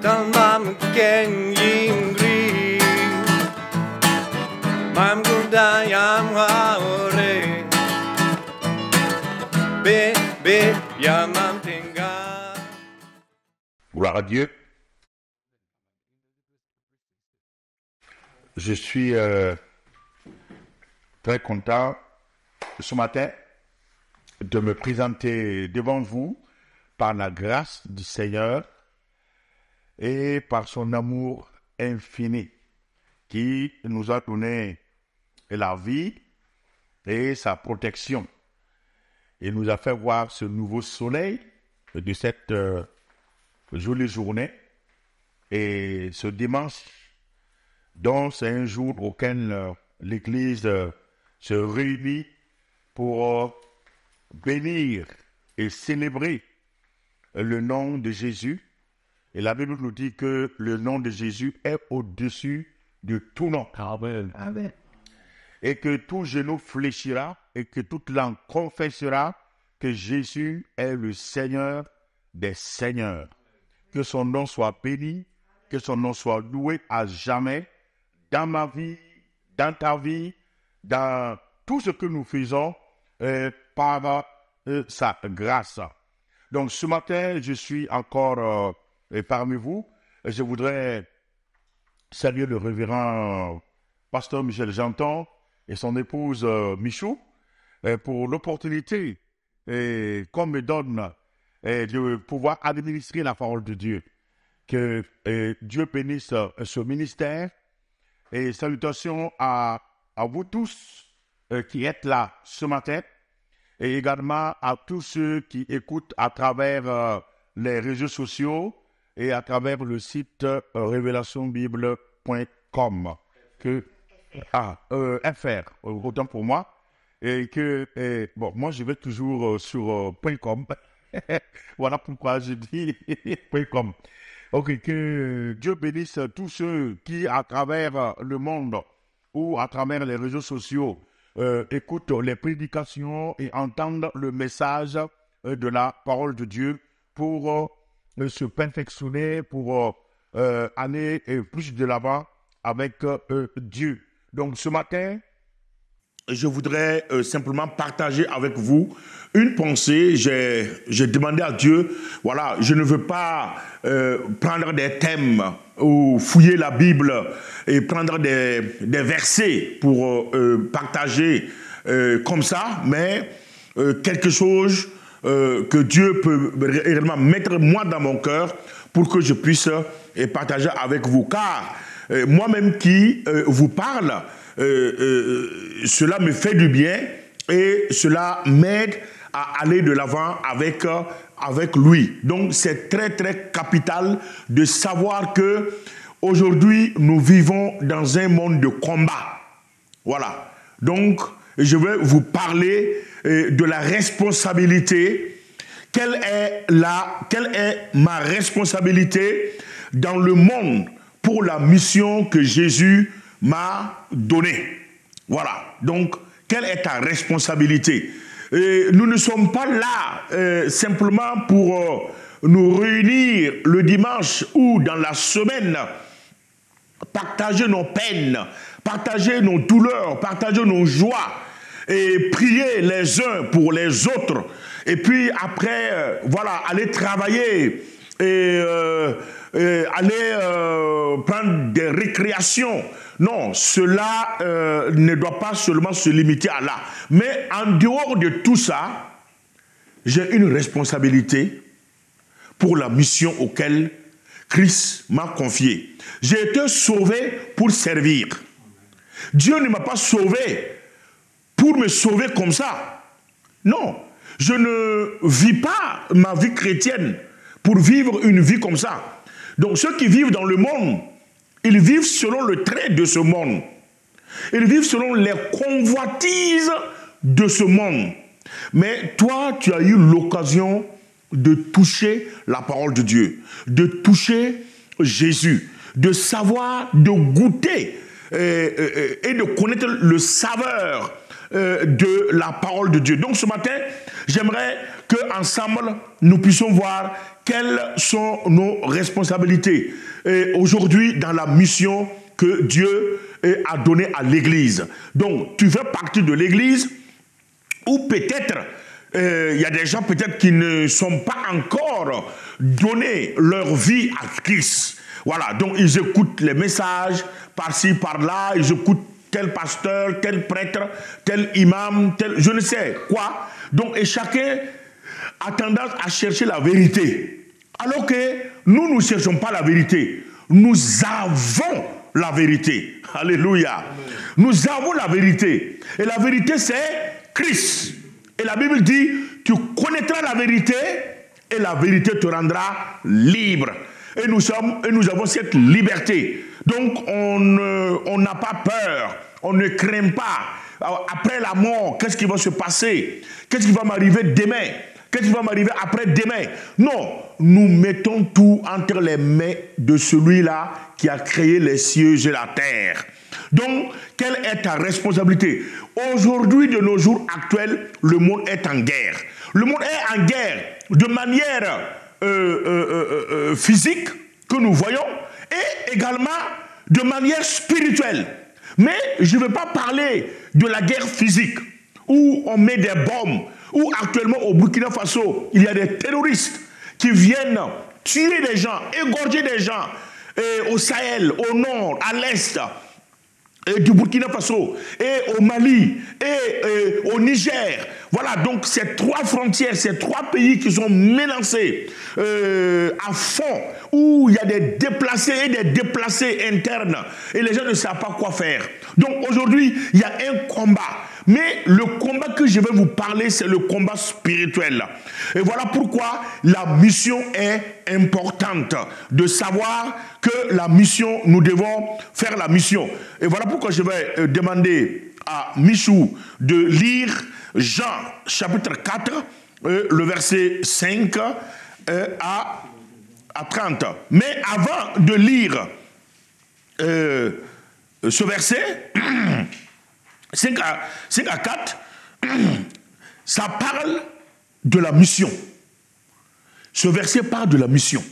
Dan mam ken yingri Mam gudayam haore Be yamam tenga. Gloire à Dieu. Je suis très content ce matin de me présenter devant vous par la grâce du Seigneur et par son amour infini qui nous a donné la vie et sa protection. Il nous a fait voir ce nouveau soleil de cette jolie journée et ce dimanche, donc c'est un jour auquel l'Église se réunit pour bénir et célébrer le nom de Jésus. Et la Bible nous dit que le nom de Jésus est au-dessus de tout nom. Amen. Amen. Et que tout genou fléchira et que toute langue confessera que Jésus est le Seigneur des Seigneurs. Que son nom soit béni, que son nom soit loué à jamais dans ma vie, dans ta vie, dans tout ce que nous faisons par sa grâce. Donc ce matin, je suis encore parmi vous. Je voudrais saluer le révérend pasteur Michel Janton et son épouse Michou pour l'opportunité qu'on me donne de pouvoir administrer la parole de Dieu. Que Dieu bénisse ce ministère et salutations à vous tous qui êtes là ce matin et également à tous ceux qui écoutent à travers les réseaux sociaux et à travers le site révélationbible.com FR, autant pour moi. Et que, moi je vais toujours sur .com. Voilà pourquoi je dis .com. Ok, que Dieu bénisse tous ceux qui, à travers le monde ou à travers les réseaux sociaux, écoutent les prédications et entendent le message de la parole de Dieu pour se perfectionner, pour aller plus de l'avant avec Dieu. Donc ce matin, je voudrais simplement partager avec vous une pensée. J'ai demandé à Dieu, voilà, je ne veux pas prendre des thèmes ou fouiller la Bible et prendre des versets pour partager comme ça, mais quelque chose que Dieu peut réellement mettre moi dans mon cœur pour que je puisse partager avec vous. Car moi-même qui vous parle, cela me fait du bien et cela m'aide à aller de l'avant avec lui. Donc c'est très très capital de savoir que aujourd'hui nous vivons dans un monde de combat. Voilà. Donc je vais vous parler de la responsabilité. Quelle est ma responsabilité dans le monde pour la mission que Jésus m'a donné. Voilà. Donc, quelle est ta responsabilité? Nous ne sommes pas là simplement pour nous réunir le dimanche ou dans la semaine, partager nos peines, partager nos douleurs, partager nos joies et prier les uns pour les autres. Et puis après, voilà, aller travailler et aller prendre des récréations. Non, cela ne doit pas seulement se limiter à là. Mais en dehors de tout ça, j'ai une responsabilité pour la mission auquel Christ m'a confié. J'ai été sauvé pour servir. Dieu ne m'a pas sauvé pour me sauver comme ça. Non, je ne vis pas ma vie chrétienne pour vivre une vie comme ça. Donc ceux qui vivent dans le monde, ils vivent selon le trait de ce monde. Ils vivent selon les convoitises de ce monde. Mais toi, tu as eu l'occasion de toucher la parole de Dieu, de toucher Jésus, de savoir, de goûter et de connaître le saveur de la parole de Dieu. Donc ce matin, j'aimerais qu'ensemble, nous puissions voir quelles sont nos responsabilités aujourd'hui dans la mission que Dieu a donnée à l'Église. Donc, tu fais partie de l'Église ou peut-être il y a des gens peut-être qui ne sont pas encore donné leur vie à Christ. Voilà, donc ils écoutent les messages par-ci, par-là, ils écoutent tel pasteur, tel prêtre, tel imam, tel je ne sais quoi. Donc, et chacun a tendance à chercher la vérité. Alors que nous ne cherchons pas la vérité. Nous avons la vérité. Alléluia. Amen. Nous avons la vérité. Et la vérité, c'est Christ. Et la Bible dit, tu connaîtras la vérité et la vérité te rendra libre. Et nous avons cette liberté. Donc, on n'a pas peur. On ne craint pas. Après la mort, qu'est-ce qui va se passer? Qu'est-ce qui va m'arriver demain? Qu'est-ce qui va m'arriver après-demain? Non, nous mettons tout entre les mains de celui-là qui a créé les cieux et la terre. Donc, quelle est ta responsabilité? Aujourd'hui, de nos jours actuels, le monde est en guerre. Le monde est en guerre de manière physique, que nous voyons, et également de manière spirituelle. Mais je ne veux pas parler de la guerre physique, où on met des bombes, où actuellement au Burkina Faso, il y a des terroristes qui viennent tuer des gens, égorger des gens, au Sahel, au nord, à l'est du Burkina Faso, et au Mali, et au Niger. Voilà, donc ces trois frontières, ces trois pays qui sont menacés à fond, où il y a des déplacés et des déplacés internes, et les gens ne savent pas quoi faire. Donc aujourd'hui, il y a un combat. Mais le combat que je vais vous parler, c'est le combat spirituel. Et voilà pourquoi la mission est importante. De savoir que la mission, nous devons faire la mission. Et voilà pourquoi je vais demander à Michou de lire Jean chapitre 4, le verset 5 à 30. Mais avant de lire ce verset, 5 à 4, ça parle de la mission. Ce verset parle de la mission.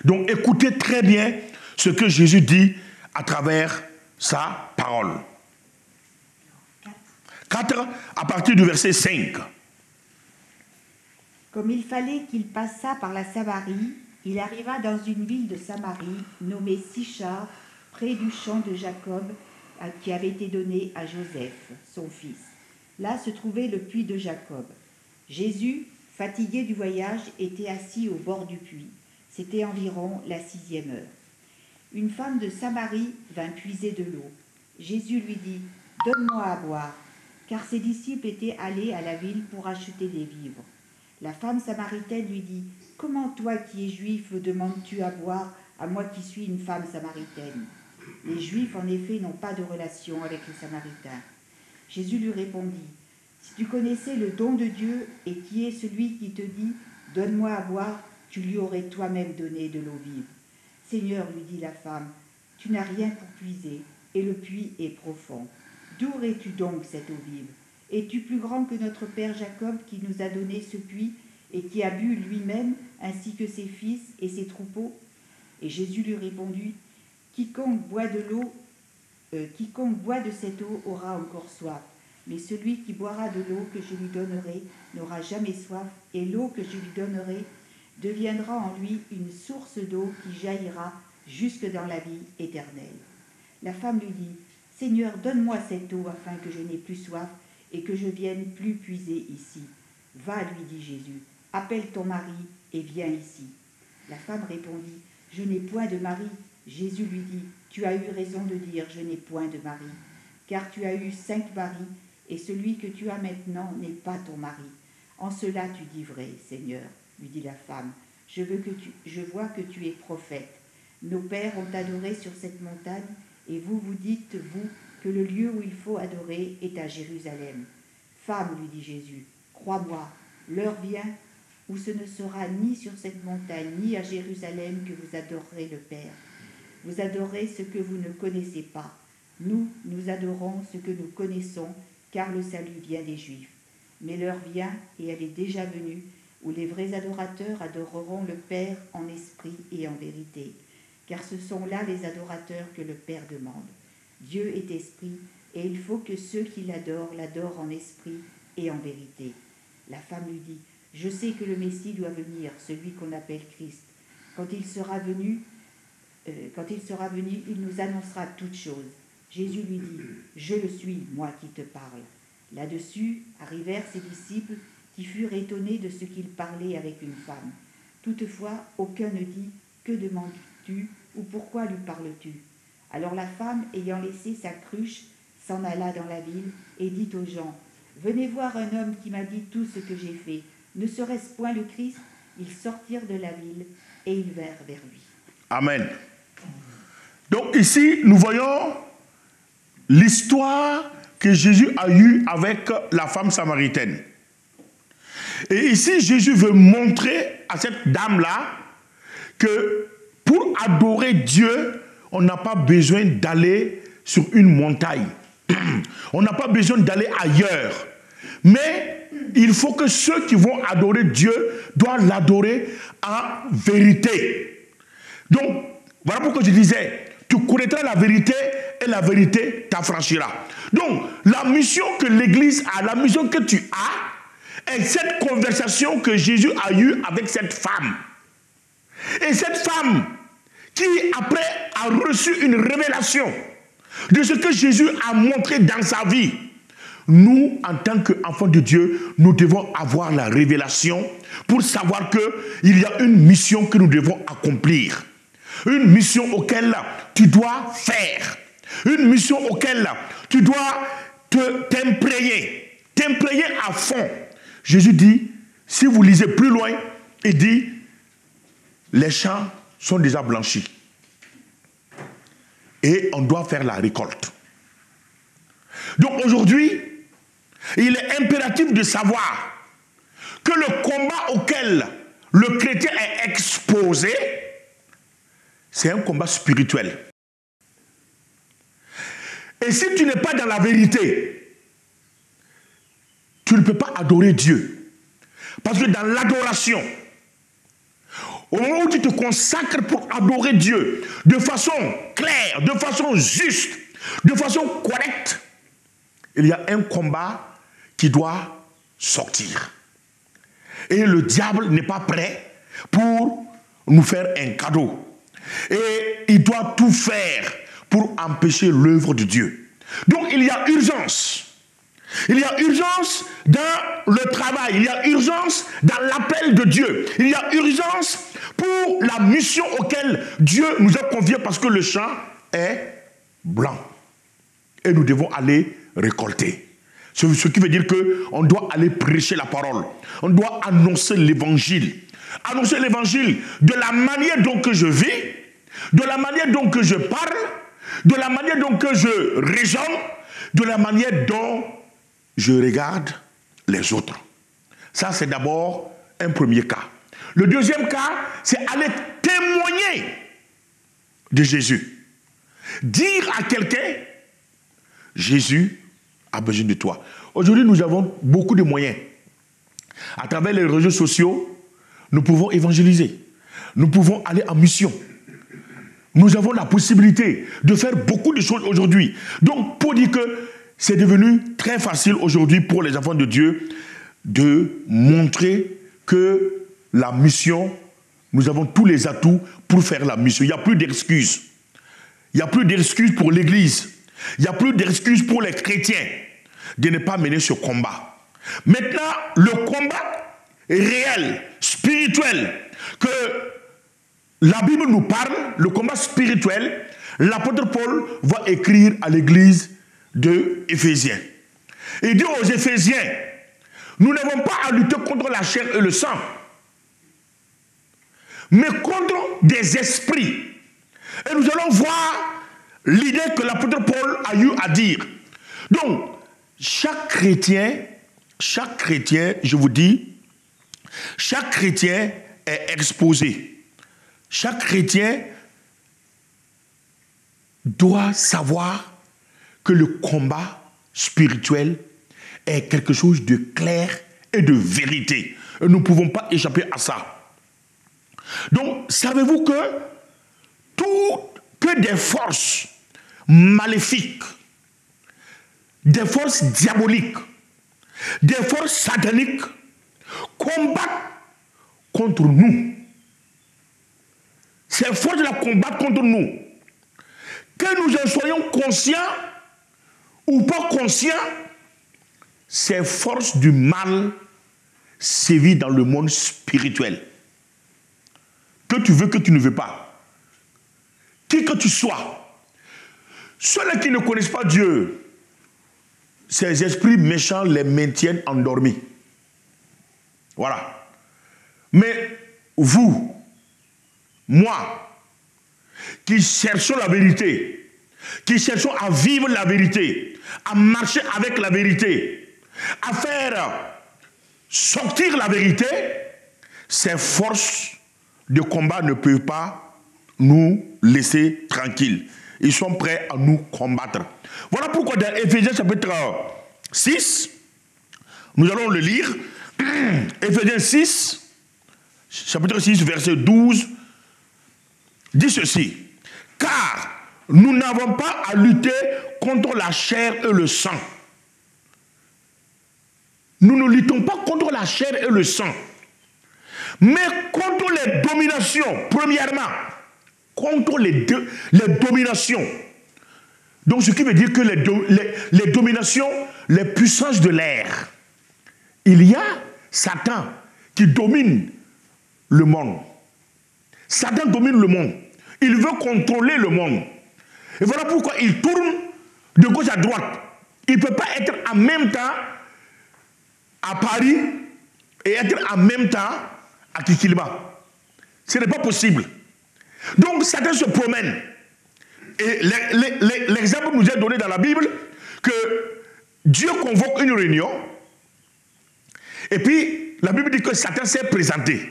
Donc écoutez très bien ce que Jésus dit à travers sa parole. 4 à partir du verset 5. Comme il fallait qu'il passât par la Samarie, il arriva dans une ville de Samarie, nommée Sichar, près du champ de Jacob, qui avait été donné à Joseph, son fils. Là se trouvait le puits de Jacob. Jésus, fatigué du voyage, était assis au bord du puits. C'était environ la 6e heure. Une femme de Samarie vint puiser de l'eau. Jésus lui dit « Donne-moi à boire », car ses disciples étaient allés à la ville pour acheter des vivres. La femme samaritaine lui dit « Comment toi qui es juif me demandes-tu à boire, à moi qui suis une femme samaritaine ?» Les Juifs, en effet, n'ont pas de relation avec les Samaritains. Jésus lui répondit, « Si tu connaissais le don de Dieu et qui est celui qui te dit, « Donne-moi à boire », tu lui aurais toi-même donné de l'eau vive. »« Seigneur, lui dit la femme, tu n'as rien pour puiser, et le puits est profond. D'où aurais-tu donc cette eau vive? Es-tu plus grand que notre père Jacob qui nous a donné ce puits et qui a bu lui-même, ainsi que ses fils et ses troupeaux ?» Et Jésus lui répondit, quiconque boit de cette eau aura encore soif, mais celui qui boira de l'eau que je lui donnerai n'aura jamais soif, et l'eau que je lui donnerai deviendra en lui une source d'eau qui jaillira jusque dans la vie éternelle. La femme lui dit, « Seigneur, donne-moi cette eau afin que je n'ai plus soif et que je vienne plus puiser ici. » « Va, lui dit Jésus, appelle ton mari et viens ici. » La femme répondit, « Je n'ai point de mari. » Jésus lui dit, « Tu as eu raison de dire, je n'ai point de mari, car tu as eu 5 maris, et celui que tu as maintenant n'est pas ton mari. En cela tu dis vrai, Seigneur, lui dit la femme. Je vois que tu es prophète. Nos pères ont adoré sur cette montagne, et vous dites, vous, que le lieu où il faut adorer est à Jérusalem. Femme, lui dit Jésus, crois-moi, l'heure vient où ce ne sera ni sur cette montagne, ni à Jérusalem que vous adorerez le Père. Vous adorez ce que vous ne connaissez pas. Nous adorons ce que nous connaissons, car le salut vient des Juifs. Mais l'heure vient, et elle est déjà venue, où les vrais adorateurs adoreront le Père en esprit et en vérité, car ce sont là les adorateurs que le Père demande. Dieu est esprit, et il faut que ceux qui l'adorent en esprit et en vérité. La femme lui dit, « Je sais que le Messie doit venir, celui qu'on appelle Christ. Quand il sera venu, il nous annoncera toutes choses. » Jésus lui dit, « Je le suis, moi qui te parle. » Là-dessus arrivèrent ses disciples qui furent étonnés de ce qu'il parlait avec une femme. Toutefois, aucun ne dit, « Que demandes-tu ou pourquoi lui parles-tu » Alors la femme, ayant laissé sa cruche, s'en alla dans la ville et dit aux gens, « Venez voir un homme qui m'a dit tout ce que j'ai fait. Ne serait-ce point le Christ ?» Ils sortirent de la ville et ils vinrent vers lui. Amen. Donc ici, nous voyons l'histoire que Jésus a eue avec la femme samaritaine. Et ici, Jésus veut montrer à cette dame-là que pour adorer Dieu, on n'a pas besoin d'aller sur une montagne. On n'a pas besoin d'aller ailleurs. Mais il faut que ceux qui vont adorer Dieu doivent l'adorer en vérité. Donc, voilà pourquoi je disais, tu connaîtras la vérité et la vérité t'affranchira. Donc, la mission que l'Église a, la mission que tu as, est cette conversation que Jésus a eue avec cette femme. Et cette femme qui, après, a reçu une révélation de ce que Jésus a montré dans sa vie. Nous, en tant qu'enfants de Dieu, nous devons avoir la révélation pour savoir qu'il y a une mission que nous devons accomplir. Une mission auquel tu dois faire. Une mission auquel tu dois t'imprégner à fond. Jésus dit, si vous lisez plus loin, il dit, les champs sont déjà blanchis. Et on doit faire la récolte. Donc aujourd'hui, il est impératif de savoir que le combat auquel le chrétien est exposé, c'est un combat spirituel. Et si tu n'es pas dans la vérité, tu ne peux pas adorer Dieu. Parce que dans l'adoration, au moment où tu te consacres pour adorer Dieu de façon claire, de façon juste, de façon correcte, il y a un combat qui doit sortir. Et le diable n'est pas prêt pour nous faire un cadeau. Et il doit tout faire pour empêcher l'œuvre de Dieu. Donc il y a urgence. Il y a urgence dans le travail. Il y a urgence dans l'appel de Dieu. Il y a urgence pour la mission auquel Dieu nous a conviés parce que le champ est blanc. Et nous devons aller récolter. Ce qui veut dire qu'on doit aller prêcher la parole. On doit annoncer l'évangile. Annoncer l'évangile de la manière dont que je vis, de la manière dont que je parle, de la manière dont que je raisonne, de la manière dont je regarde les autres. Ça, c'est d'abord un premier cas. Le deuxième cas, c'est aller témoigner de Jésus. Dire à quelqu'un, Jésus a besoin de toi. Aujourd'hui, nous avons beaucoup de moyens. À travers les réseaux sociaux, nous pouvons évangéliser. Nous pouvons aller en mission. Nous avons la possibilité de faire beaucoup de choses aujourd'hui. Donc, pour dire que c'est devenu très facile aujourd'hui pour les enfants de Dieu de montrer que la mission, nous avons tous les atouts pour faire la mission. Il n'y a plus d'excuses. Il n'y a plus d'excuses pour l'Église. Il n'y a plus d'excuses pour les chrétiens de ne pas mener ce combat. Maintenant, le combat réel, spirituel, que la Bible nous parle, le combat spirituel, l'apôtre Paul va écrire à l'Église de Éphésiens. Il dit aux Éphésiens, nous n'avons pas à lutter contre la chair et le sang, mais contre des esprits. Et nous allons voir l'idée que l'apôtre Paul a eu à dire. Donc, chaque chrétien, je vous dis, chaque chrétien est exposé. Chaque chrétien doit savoir que le combat spirituel est quelque chose de clair et de vérité. Et nous ne pouvons pas échapper à ça. Donc, savez-vous que des forces maléfiques, des forces diaboliques, des forces sataniques combattent contre nous. Ces forces-là combattent contre nous. Que nous en soyons conscients ou pas conscients, ces forces du mal sévissent dans le monde spirituel. Que tu veux, que tu ne veux pas. Qui que tu sois. Ceux-là qui ne connaissent pas Dieu, ces esprits méchants les maintiennent endormis. Voilà. Mais vous, moi, qui cherchons la vérité, qui cherchons à vivre la vérité, à marcher avec la vérité, à faire sortir la vérité, ces forces de combat ne peuvent pas nous laisser tranquilles. Ils sont prêts à nous combattre. Voilà pourquoi dans Éphésiens chapitre 6, nous allons le lire. Éphésiens 6, chapitre 6, verset 12, dit ceci. Car nous n'avons pas à lutter contre la chair et le sang. Nous ne luttons pas contre la chair et le sang, mais contre les dominations, premièrement. Contre les dominations. Donc, ce qui veut dire que les dominations, les puissances de l'air. Il y a Satan qui domine le monde. Satan domine le monde. Il veut contrôler le monde. Et voilà pourquoi il tourne de gauche à droite. Il ne peut pas être en même temps à Paris et être en même temps à Kikilima. Ce n'est pas possible. Donc Satan se promène. Et l'exemple nous est donné dans la Bible que Dieu convoque une réunion. Et puis la Bible dit que Satan s'est présenté.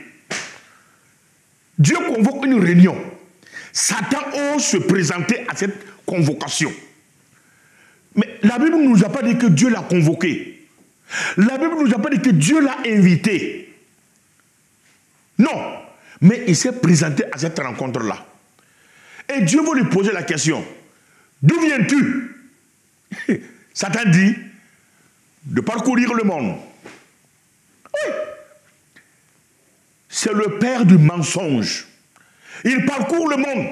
Dieu convoque une réunion. Satan ose se présenter à cette convocation. Mais la Bible ne nous a pas dit que Dieu l'a convoqué. La Bible ne nous a pas dit que Dieu l'a invité. Non. Mais il s'est présenté à cette rencontre-là. Et Dieu va lui poser la question. D'où viens-tu? Satan dit de parcourir le monde. Oui. C'est le père du mensonge. Il parcourt le monde.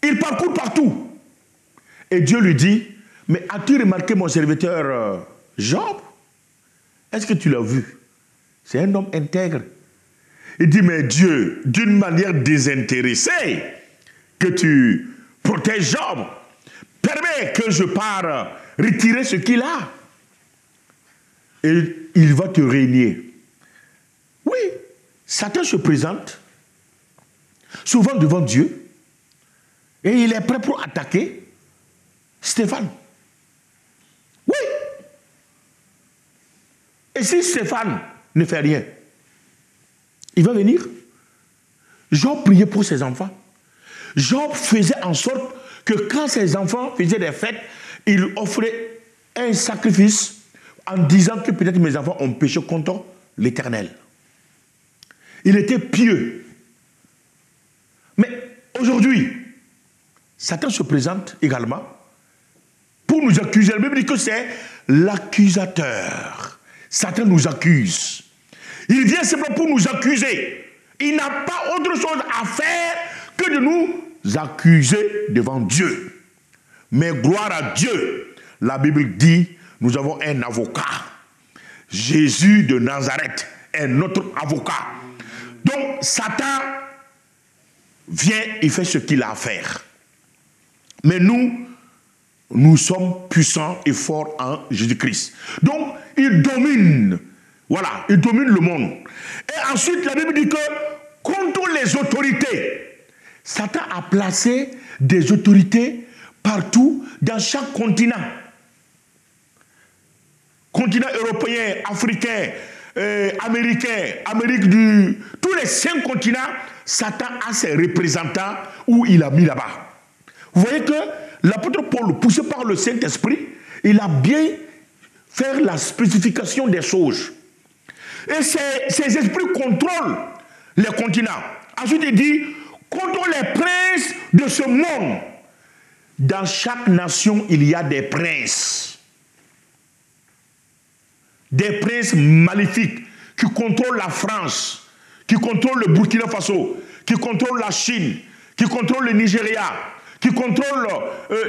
Il parcourt partout. Et Dieu lui dit, mais as-tu remarqué mon serviteur Job? Est-ce que tu l'as vu? C'est un homme intègre. Il dit, mais Dieu, d'une manière désintéressée, que tu protèges Job, permets que je parte retirer ce qu'il a. Et il va te régner. Oui, Satan se présente, souvent devant Dieu, et il est prêt pour attaquer Stéphane. Oui. Et si Stéphane ne fait rien, il va venir. Job priait pour ses enfants. Job faisait en sorte que quand ses enfants faisaient des fêtes, il offrait un sacrifice en disant que peut-être mes enfants ont péché contre l'Éternel. Il était pieux. Mais aujourd'hui, Satan se présente également pour nous accuser. La Bible dit que c'est l'accusateur. Satan nous accuse. Il vient simplement pour nous accuser. Il n'a pas autre chose à faire que de nous accuser devant Dieu. Mais gloire à Dieu, la Bible dit, nous avons un avocat. Jésus de Nazareth est notre avocat. Donc Satan vient, il fait ce qu'il a à faire. Mais nous sommes puissants et forts en Jésus-Christ. Donc il domine. Voilà, il domine le monde. Et ensuite, la Bible dit que contre les autorités, Satan a placé des autorités partout dans chaque continent. Continent européen, africain, américain, Amérique du... Tous les 5 continents, Satan a ses représentants où il a mis là-bas. Vous voyez que l'apôtre Paul, poussé par le Saint-Esprit, il a bien fait la spécification des choses. Et ces esprits contrôlent les continents. Ensuite, il dit, contrôle les princes de ce monde. Dans chaque nation, il y a des princes. Des princes maléfiques qui contrôlent la France, qui contrôlent le Burkina Faso, qui contrôlent la Chine, qui contrôlent le Nigeria, qui contrôlent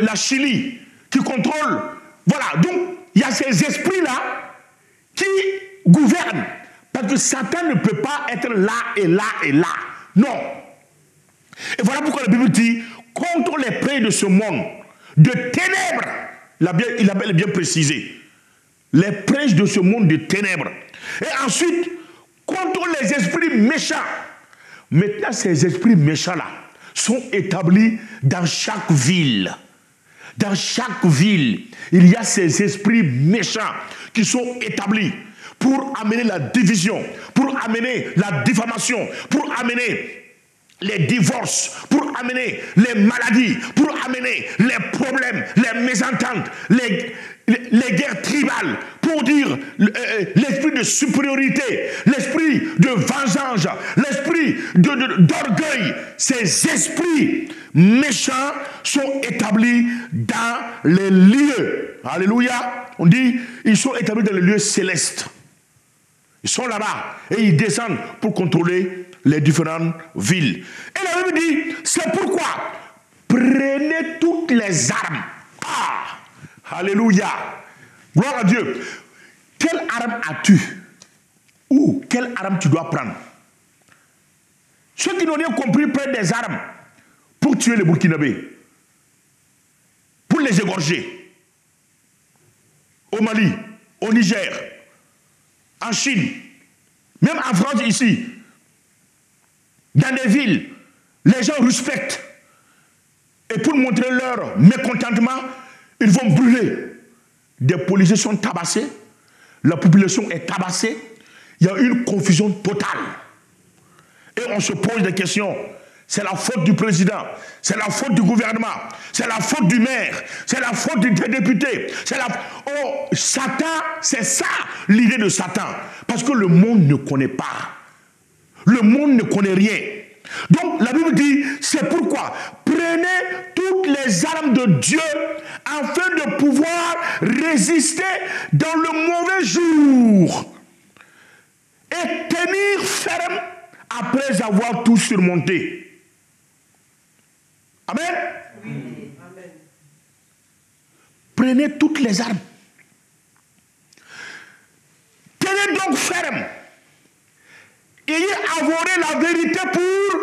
la Chili, qui contrôlent... Voilà, donc il y a ces esprits-là qui gouvernent. Parce que Satan ne peut pas être là et là et là. Non. Et voilà pourquoi la Bible dit, contre les princes de ce monde, de ténèbres, il a bien précisé, les princes de ce monde de ténèbres. Et ensuite, contre les esprits méchants. Maintenant, ces esprits méchants-là sont établis dans chaque ville. Dans chaque ville, il y a ces esprits méchants qui sont établis pour amener la division, pour amener la diffamation, pour amener les divorces, pour amener les maladies, pour amener les problèmes, les mésententes, les guerres tribales, pour dire l'esprit de supériorité, l'esprit de vengeance, l'esprit d'orgueil. Ces esprits méchants sont établis dans les lieux. Alléluia. On dit, ils sont établis dans les lieux célestes. Ils sont là-bas et ils descendent pour contrôler les différentes villes. Et la Bible dit, c'est pourquoi prenez toutes les armes. Ah, alléluia. Gloire à Dieu. Quelle arme as-tu? Ou quelle arme tu dois prendre? Ceux qui n'ont rien compris prennent des armes pour tuer les Burkinabés, pour les égorger. Au Mali, au Niger, en Chine, même en France ici, dans des villes, les gens respectent. Et pour montrer leur mécontentement, ils vont brûler. Des policiers sont tabassés, la population est tabassée, il y a une confusion totale. Et on se pose des questions. C'est la faute du président, c'est la faute du gouvernement, c'est la faute du maire, c'est la faute des députés. Oh, Satan, c'est ça l'idée de Satan. Parce que le monde ne connaît pas. Le monde ne connaît rien. Donc la Bible dit, c'est pourquoi prenez toutes les armes de Dieu afin de pouvoir résister dans le mauvais jour et tenir ferme après avoir tout surmonté. Amen. Oui. Amen. Prenez toutes les armes. Tenez donc ferme. Ayez avoré la vérité pour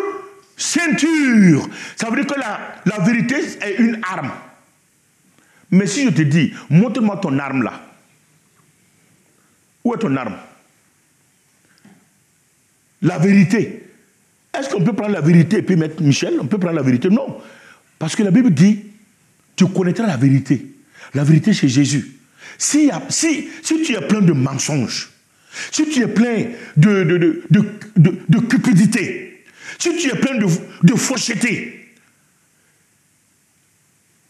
ceinture. Ça veut dire que la vérité est une arme. Mais si je te dis, montre-moi ton arme là. Où est ton arme? La vérité. Est-ce qu'on peut prendre la vérité et puis mettre Michel? On peut prendre la vérité? Non. Parce que la Bible dit, tu connaîtras la vérité. La vérité c'est Jésus. Si tu es plein de mensonges, si tu es plein de cupidité, si tu es plein de fausseté,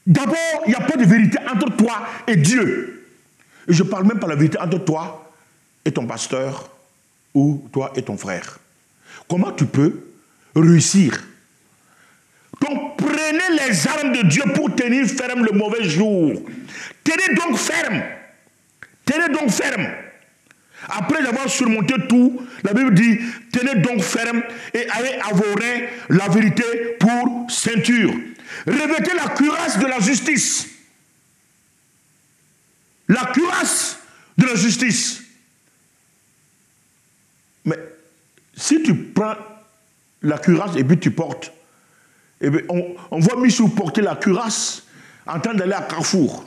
d'abord, il n'y a pas de vérité entre toi et Dieu. Et je ne parle même pas de la vérité entre toi et ton pasteur ou toi et ton frère. Comment tu peux réussir? Donc, prenez les armes de Dieu pour tenir ferme le mauvais jour. Tenez donc ferme. Tenez donc ferme. Après avoir surmonté tout, la Bible dit, tenez donc ferme et allez avorer la vérité pour ceinture. Revêtez la cuirasse de la justice. La cuirasse de la justice. Mais si tu prends la cuirasse et puis tu portes, eh bien, on voit Michou porter la cuirasse en train d'aller à Carrefour.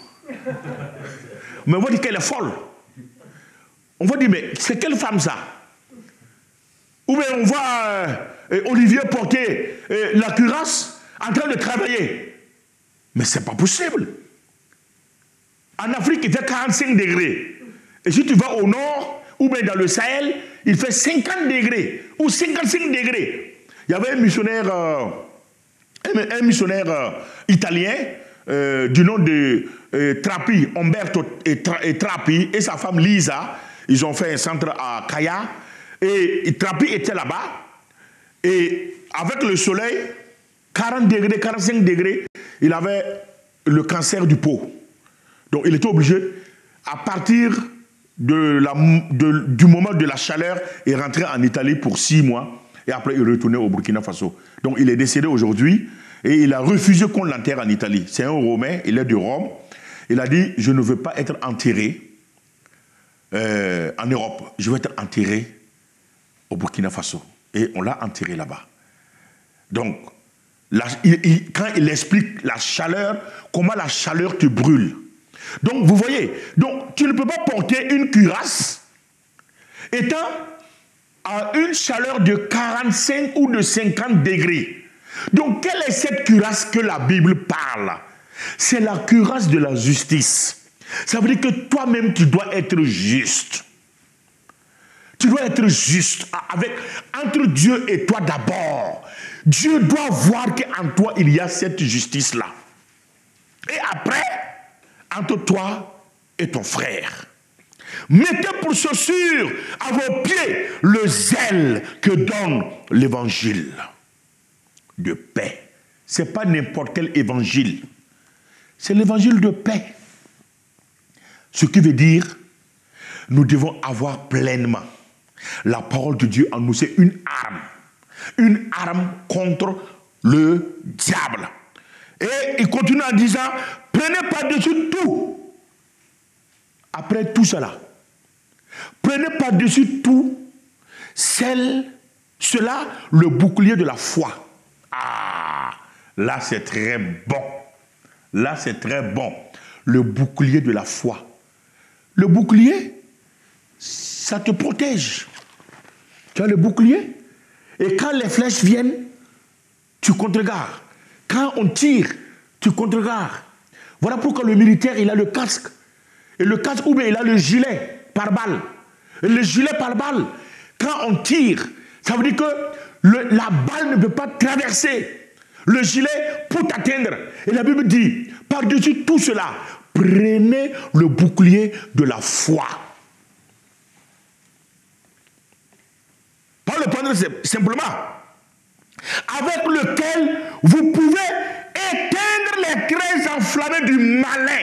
Mais on va dire qu'elle est folle. On va dire, mais c'est quelle femme ça? Ou bien on voit Olivier porter la cuirasse en train de travailler. Mais c'est pas possible. En Afrique, il fait 45 degrés. Et si tu vas au nord, ou bien dans le Sahel, il fait 50 degrés ou 55 degrés. Il y avait un missionnaire italien du nom de Trappi, Umberto et Trappi, et sa femme Lisa. Ils ont fait un centre à Kaya. Et Trapi était là-bas. Et avec le soleil, 40 degrés, 45 degrés, il avait le cancer du peau. Donc il était obligé, à partir du moment de la chaleur, il rentrait en Italie pour 6 mois. Et après, il retournait au Burkina Faso. Donc il est décédé aujourd'hui. Et il a refusé qu'on l'enterre en Italie. C'est un Romain, il est de Rome. Il a dit, je ne veux pas être enterré en Europe. Je veux être enterré au Burkina Faso. Et on l'a enterré là-bas. Donc, quand il explique la chaleur, comment la chaleur te brûle. Donc, vous voyez, donc, tu ne peux pas porter une cuirasse étant à une chaleur de 45 ou de 50 degrés. Donc, quelle est cette cuirasse que la Bible parle? C'est la cuirasse de la justice. Ça veut dire que toi-même, tu dois être juste. Tu dois être juste entre Dieu et toi d'abord. Dieu doit voir qu'en toi, il y a cette justice-là. Et après, entre toi et ton frère. Mettez pour chaussure à vos pieds le zèle que donne l'évangile de paix. Ce n'est pas n'importe quel évangile. C'est l'évangile de paix. Ce qui veut dire, nous devons avoir pleinement la parole de Dieu en nous. C'est une arme. Une arme contre le diable. Et il continue en disant, prenez par-dessus tout. Après tout cela, prenez par-dessus tout cela, le bouclier de la foi. Ah, là c'est très bon. Là c'est très bon. Le bouclier de la foi. Le bouclier, ça te protège. Tu as le bouclier. Et quand les flèches viennent, tu contregardes. Quand on tire, tu contregardes. Voilà pourquoi le militaire, il a le casque. Et le casque, ou bien il a le gilet par balle. Et le gilet par balle, quand on tire, ça veut dire que la balle ne peut pas traverser le gilet pour t'atteindre. Et la Bible dit, par-dessus tout cela, prenez le bouclier de la foi. Pas le prendre simplement. Avec lequel vous pouvez éteindre les traits enflammés du malin.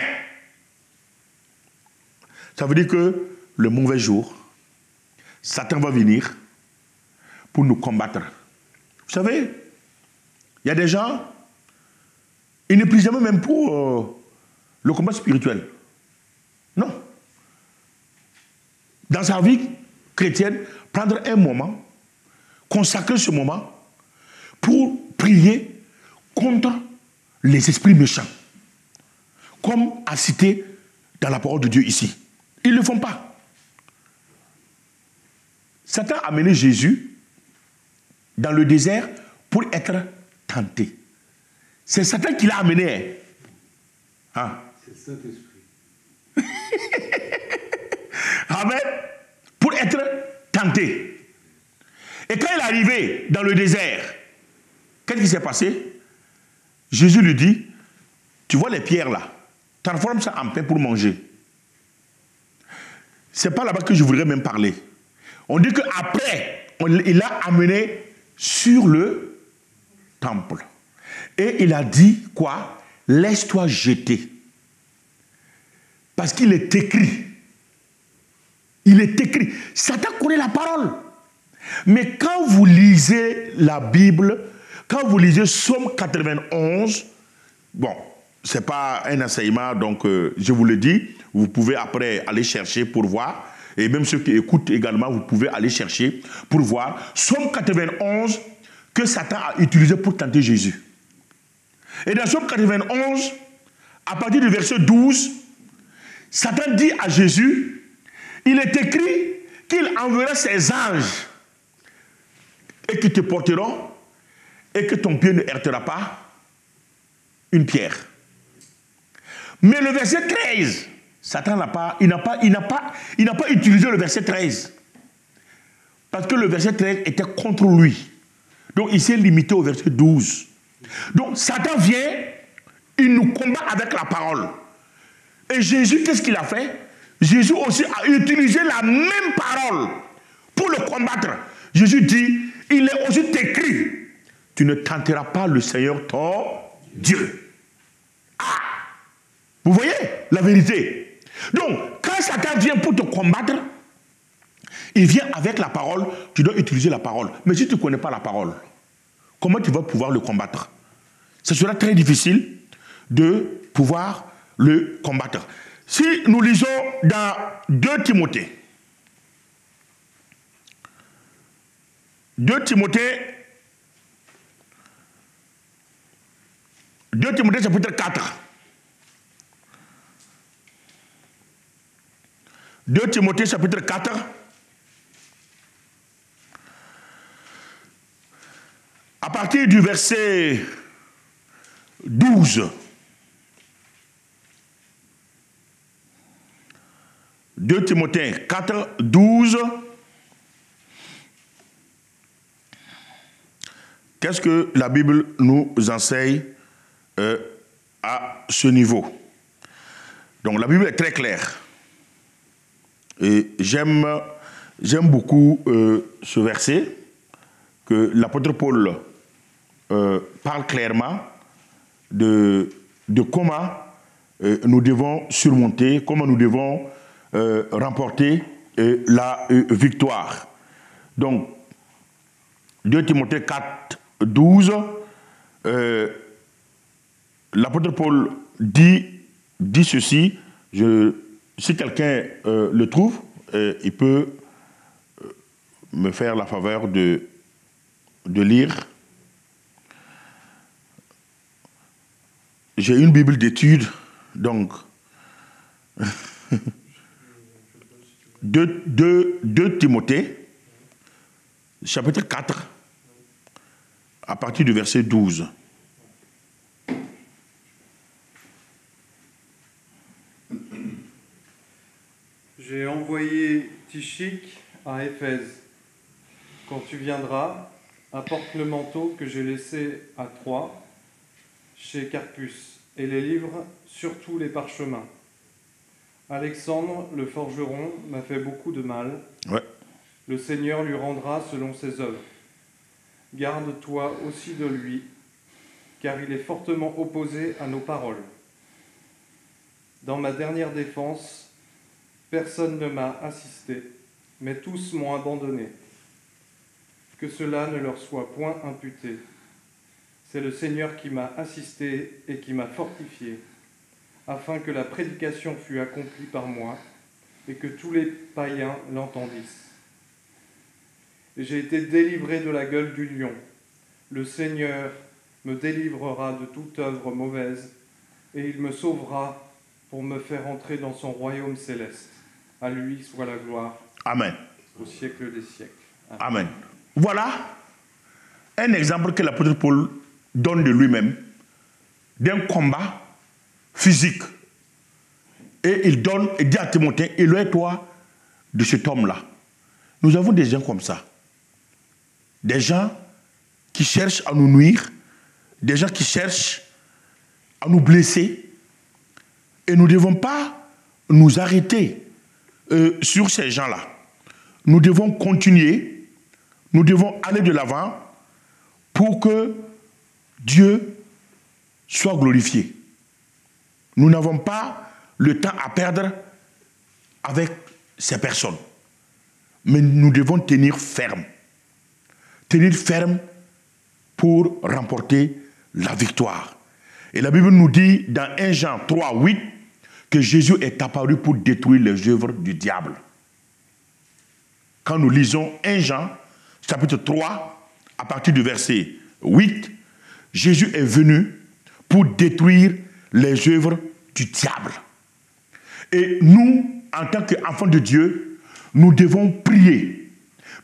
Ça veut dire que le mauvais jour, Satan va venir pour nous combattre. Vous savez, il y a des gens, ils ne prient jamais même pour le combat spirituel. Non. Dans sa vie chrétienne, prendre un moment, consacrer ce moment pour prier contre les esprits méchants. Comme à citer dans la parole de Dieu ici. Ils ne le font pas. Satan a amené Jésus dans le désert pour être tenté. C'est Satan qui l'a amené. Hein? C'est le Saint-Esprit. Amen. Pour être tenté. Et quand il est arrivé dans le désert, qu'est-ce qui s'est passé? Jésus lui dit, tu vois les pierres là, transforme ça en pain pour manger. Ce n'est pas là-bas que je voudrais même parler. On dit qu'après, il l'a amené sur le temple. Et il a dit quoi? Laisse-toi jeter. Parce qu'il est écrit. Il est écrit. Satan connaît la parole. Mais quand vous lisez la Bible, quand vous lisez Psaume 91, bon, ce n'est pas un enseignement, donc je vous le dis, vous pouvez après aller chercher pour voir, et même ceux qui écoutent également, vous pouvez aller chercher pour voir. Psaume 91 que Satan a utilisé pour tenter Jésus. Et dans Psaume 91, à partir du verset 12, Satan dit à Jésus, il est écrit qu'il enverra ses anges et qui te porteront et que ton pied ne heurtera pas une pierre. Mais le verset 13, Satan n'a pas utilisé le verset 13. Parce que le verset 13 était contre lui. Donc il s'est limité au verset 12. Donc Satan vient, il nous combat avec la parole. Et Jésus, qu'est-ce qu'il a fait? Jésus aussi a utilisé la même parole pour le combattre. Jésus dit, il est aussi écrit, tu ne tenteras pas le Seigneur ton Dieu. Ah! Vous voyez la vérité. Donc, quand Satan vient pour te combattre, il vient avec la parole, tu dois utiliser la parole. Mais si tu ne connais pas la parole, comment tu vas pouvoir le combattre? Ce sera très difficile de pouvoir le combattre. Si nous lisons dans 2 Timothée, 2 Timothée chapitre 4. 2 Timothée chapitre 4. À partir du verset 12. 2 Timothée 4, 12. Qu'est-ce que la Bible nous enseigne à ce niveau? Donc la Bible est très claire. Et j'aime beaucoup ce verset que l'apôtre Paul parle clairement de comment nous devons surmonter, comment nous devons remporter la victoire. Donc, 2 Timothée 4, 12, l'apôtre Paul dit ceci, si quelqu'un le trouve, il peut me faire la faveur de lire. J'ai une Bible d'études, donc 2 Timothée, chapitre 4, à partir du verset 12. J'ai envoyé Tychik à Éphèse. Quand tu viendras, apporte le manteau que j'ai laissé à Troie, chez Carpus, et les livres, surtout les parchemins. Alexandre, le forgeron, m'a fait beaucoup de mal. Ouais. Le Seigneur lui rendra selon ses œuvres. Garde-toi aussi de lui, car il est fortement opposé à nos paroles. Dans ma dernière défense, personne ne m'a assisté, mais tous m'ont abandonné. Que cela ne leur soit point imputé. C'est le Seigneur qui m'a assisté et qui m'a fortifié, afin que la prédication fût accomplie par moi et que tous les païens l'entendissent. Et j'ai été délivré de la gueule du lion. Le Seigneur me délivrera de toute œuvre mauvaise et il me sauvera pour me faire entrer dans son royaume céleste. À lui soit la gloire. Amen. Au siècle des siècles. Amen. Voilà un exemple que l'apôtre Paul donne de lui-même, d'un combat physique. Et il donne, et dit à Timothée, éloigne-toi de cet homme-là. Nous avons des gens comme ça. Des gens qui cherchent à nous nuire, des gens qui cherchent à nous blesser. Et nous ne devons pas nous arrêter sur ces gens-là. Nous devons continuer, nous devons aller de l'avant pour que Dieu soit glorifié. Nous n'avons pas le temps à perdre avec ces personnes. Mais nous devons tenir ferme. Tenir ferme pour remporter la victoire. Et la Bible nous dit dans 1 Jean 3, 8 que Jésus est apparu pour détruire les œuvres du diable. Quand nous lisons 1 Jean chapitre 3, à partir du verset 8, Jésus est venu pour détruire les œuvres du diable. Et nous, en tant qu'enfants de Dieu, nous devons prier.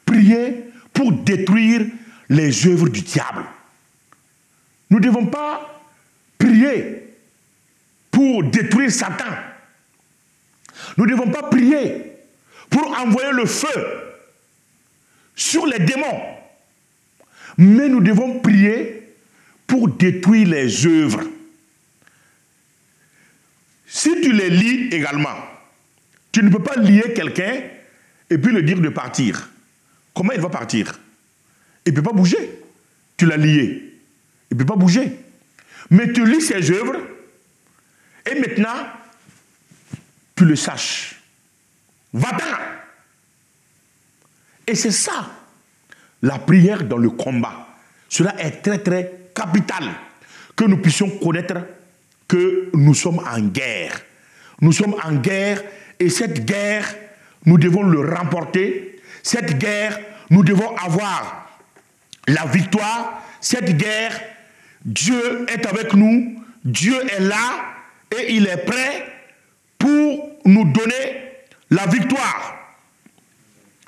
Prier pour détruire les œuvres du diable. Nous ne devons pas prier pour détruire Satan. Nous ne devons pas prier pour envoyer le feu sur les démons. Mais nous devons prier pour détruire les œuvres. Si tu les lis également, tu ne peux pas lier quelqu'un et puis le dire de partir. comment il va partir? Il ne peut pas bouger. Tu l'as lié. Il ne peut pas bouger. Mais tu lis ses œuvres et maintenant, tu le saches. Va-t'en. Et c'est ça, la prière dans le combat. Cela est très, très capital. Que nous puissions connaître que nous sommes en guerre. Nous sommes en guerre et cette guerre, nous devons le remporter. Cette guerre, nous devons avoir la victoire. Cette guerre, Dieu est avec nous. Dieu est là et il est prêt pour nous donner la victoire.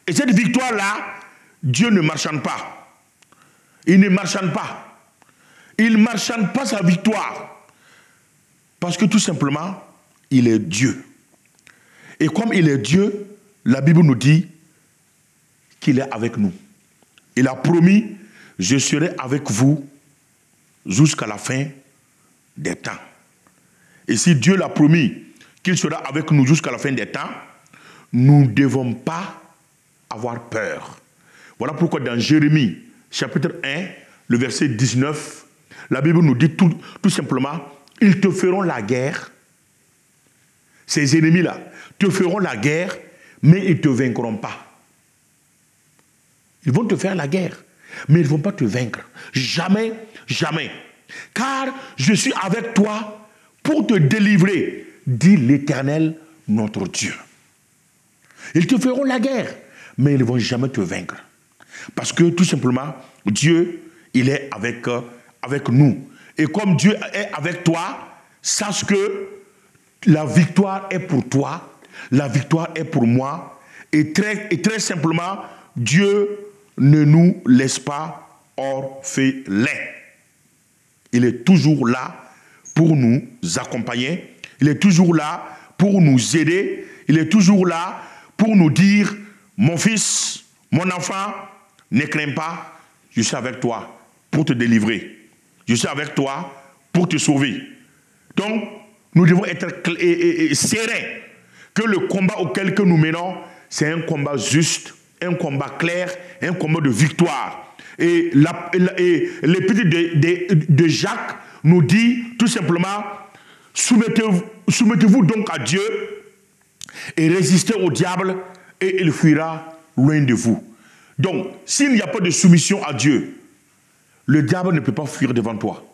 Et cette victoire-là, Dieu ne marchande pas. Il ne marchande pas. Il ne marchande pas sa victoire. Parce que tout simplement, il est Dieu. Et comme il est Dieu, la Bible nous dit qu'il est avec nous. Il a promis, je serai avec vous jusqu'à la fin des temps. Et si Dieu l'a promis qu'il sera avec nous jusqu'à la fin des temps, nous ne devons pas avoir peur. Voilà pourquoi dans Jérémie, chapitre 1, le verset 19, la Bible nous dit tout simplement, ils te feront la guerre, ces ennemis-là te feront la guerre, mais ils ne te vaincront pas. Ils vont te faire la guerre, mais ils ne vont pas te vaincre. Jamais, jamais. Car je suis avec toi pour te délivrer, dit l'Éternel, notre Dieu. Ils te feront la guerre, mais ils ne vont jamais te vaincre. Parce que tout simplement, Dieu, il est avec nous. Et comme Dieu est avec toi, sache que la victoire est pour toi, la victoire est pour moi. Et très simplement, Dieu ne nous laisse pas orphelins. Il est toujours là pour nous accompagner. Il est toujours là pour nous aider. Il est toujours là pour nous dire, mon fils, mon enfant, ne crains pas, je suis avec toi pour te délivrer. Je suis avec toi pour te sauver. Donc, nous devons être sereins que le combat auquel que nous menons, c'est un combat juste, un combat clair, un combat de victoire. Et l'épître de Jacques nous dit tout simplement, soumettez-vous donc à Dieu et résistez au diable et il fuira loin de vous. Donc, s'il n'y a pas de soumission à Dieu, le diable ne peut pas fuir devant toi.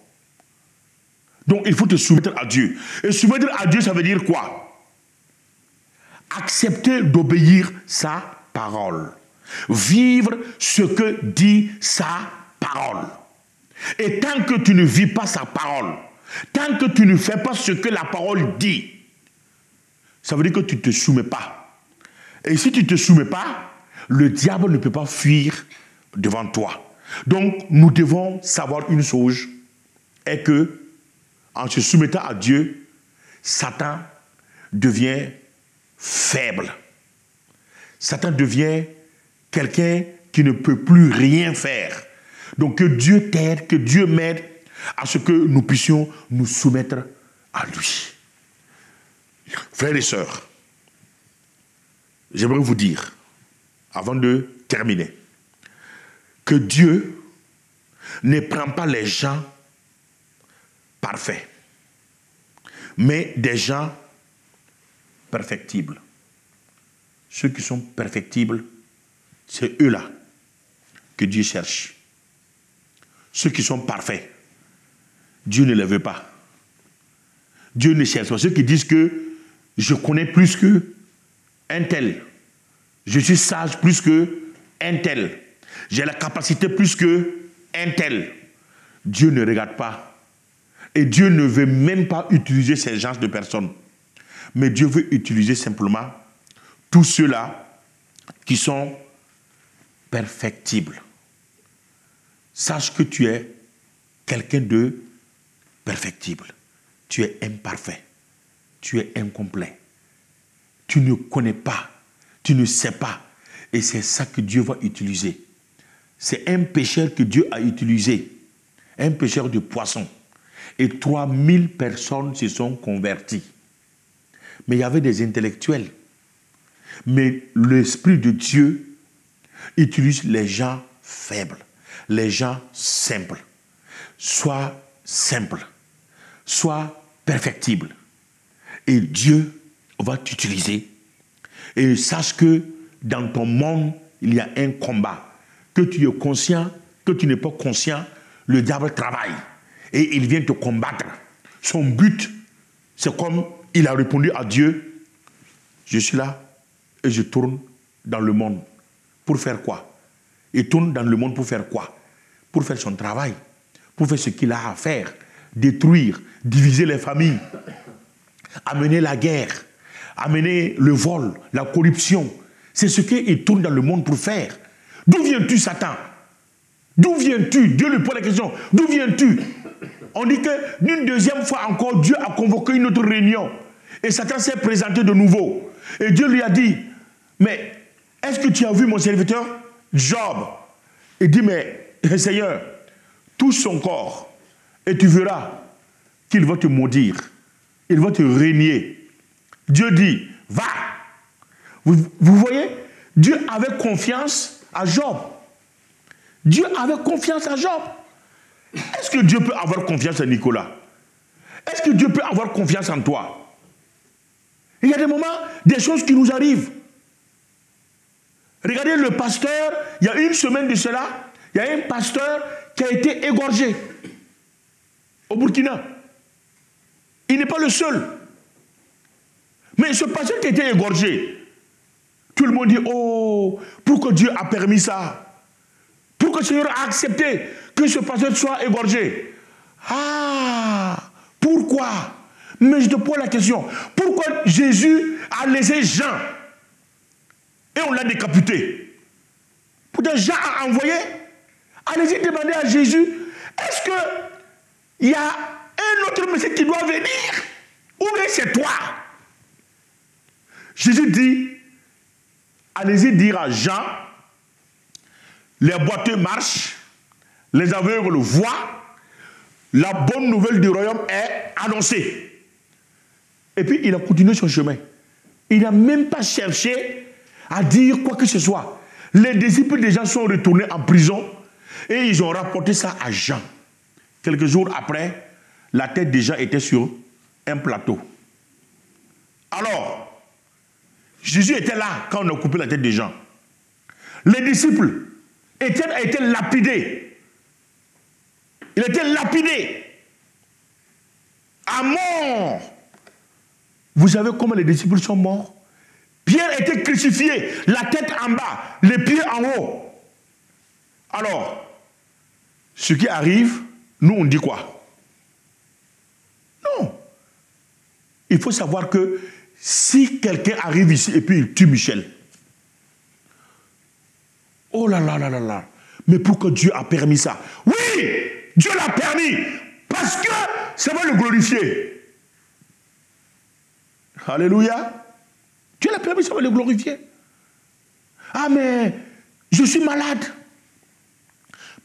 Donc, il faut te soumettre à Dieu. Et soumettre à Dieu, ça veut dire quoi? Accepter d'obéir sa parole. Vivre ce que dit sa parole. Et tant que tu ne vis pas sa parole, tant que tu ne fais pas ce que la parole dit, ça veut dire que tu ne te soumets pas. Et si tu ne te soumets pas, le diable ne peut pas fuir devant toi. Donc, nous devons savoir une chose, est que, en se soumettant à Dieu, Satan devient faible. Satan devient quelqu'un qui ne peut plus rien faire. Donc, que Dieu t'aide, que Dieu m'aide à ce que nous puissions nous soumettre à lui. Frères et sœurs, j'aimerais vous dire, avant de terminer, que Dieu ne prend pas les gens parfaits, mais des gens perfectibles. Ceux qui sont perfectibles, c'est eux-là que Dieu cherche. Ceux qui sont parfaits, Dieu ne les veut pas. Dieu ne cherche pas. Ceux qui disent que je connais plus qu'un tel, je suis sage plus qu'un tel, j'ai la capacité plus qu'un tel. Dieu ne regarde pas. Et Dieu ne veut même pas utiliser ces genres de personnes. Mais Dieu veut utiliser simplement tous ceux-là qui sont perfectibles. Sache que tu es quelqu'un de perfectible. Tu es imparfait. Tu es incomplet. Tu ne connais pas. Tu ne sais pas. Et c'est ça que Dieu va utiliser. C'est un pécheur que Dieu a utilisé. Un pécheur de poissons. Et 3000 personnes se sont converties. Mais il y avait des intellectuels. Mais l'Esprit de Dieu utilise les gens faibles, les gens simples. Sois simple, sois perfectible. Et Dieu va t'utiliser. Et sache que dans ton monde, il y a un combat. Que tu es conscient, que tu n'es pas conscient, le diable travaille. Et il vient te combattre. Son but, c'est comme il a répondu à Dieu, je suis là et je tourne dans le monde. Pour faire quoi? Il tourne dans le monde pour faire quoi? Pour faire son travail, pour faire ce qu'il a à faire, détruire, diviser les familles, amener la guerre, amener le vol, la corruption. C'est ce qu'il tourne dans le monde pour faire. D'où viens-tu, Satan? D'où viens-tu? Dieu lui pose la question. D'où viens-tu? On dit que d'une deuxième fois encore, Dieu a convoqué une autre réunion. Et Satan s'est présenté de nouveau. Et Dieu lui a dit, mais est-ce que tu as vu mon serviteur Job? Il dit, mais Seigneur, touche son corps et tu verras qu'il va te maudire. Il va te régner. Dieu dit, va. Vous voyez, Dieu avait confiance à Job. Dieu avait confiance à Job. Est-ce que Dieu peut avoir confiance en Nicolas? Est-ce que Dieu peut avoir confiance en toi? Il y a des moments, des choses qui nous arrivent. Regardez le pasteur, il y a une semaine de cela, il y a un pasteur qui a été égorgé au Burkina. Il n'est pas le seul. Mais ce pasteur qui a été égorgé, tout le monde dit, oh, pourquoi Dieu a permis ça? Pourquoi le Seigneur a accepté que ce pasteur soit égorgé? Ah, pourquoi? Mais je te pose la question, pourquoi Jésus a laissé Jean et on l'a décapité? Pourtant Jean a envoyé. Allez-y demander à Jésus, est-ce qu'il y a un autre Messie qui doit venir? Ou bien c'est toi? Jésus dit, allez-y dire à Jean, les boiteux marchent, les aveugles voient, la bonne nouvelle du royaume est annoncée. Et puis il a continué son chemin. Il n'a même pas cherché à dire quoi que ce soit. Les disciples des gens sont retournés en prison et ils ont rapporté ça à Jean. Quelques jours après, la tête de Jean était sur un plateau. Alors, Jésus était là quand on a coupé la tête de Jean. Les disciples, Étienne a été lapidé. Il a été lapidé. À mort. Vous savez comment les disciples sont morts? Pierre a été crucifié, la tête en bas, les pieds en haut. Alors, ce qui arrive, nous on dit quoi? Non. Il faut savoir que si quelqu'un arrive ici et puis il tue Michel, oh là là là là là, mais pourquoi Dieu a permis ça? Oui, Dieu l'a permis parce que ça va le glorifier. Alléluia. Dieu l'a permis, ça va le glorifier. Ah mais je suis malade.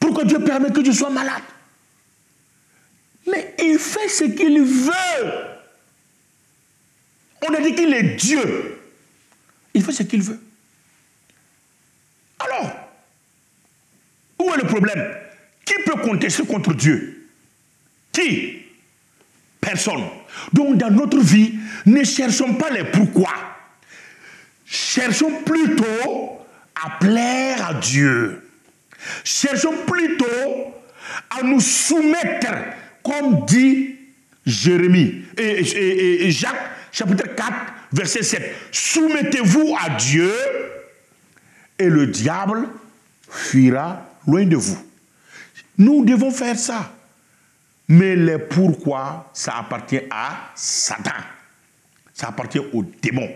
Pourquoi Dieu permet que je sois malade? Mais il fait ce qu'il veut. On a dit qu'il est Dieu. Il fait ce qu'il veut. Alors, où est le problème? Qui peut contester contre Dieu? Qui? Personne. Donc dans notre vie, ne cherchons pas les pourquoi. Cherchons plutôt à plaire à Dieu. Cherchons plutôt à nous soumettre, comme dit Jérémie et Jacques, chapitre 4, verset 7. Soumettez-vous à Dieu et le diable fuira loin de vous. Nous devons faire ça. Mais les pourquoi, ça appartient à Satan. Ça appartient aux démons.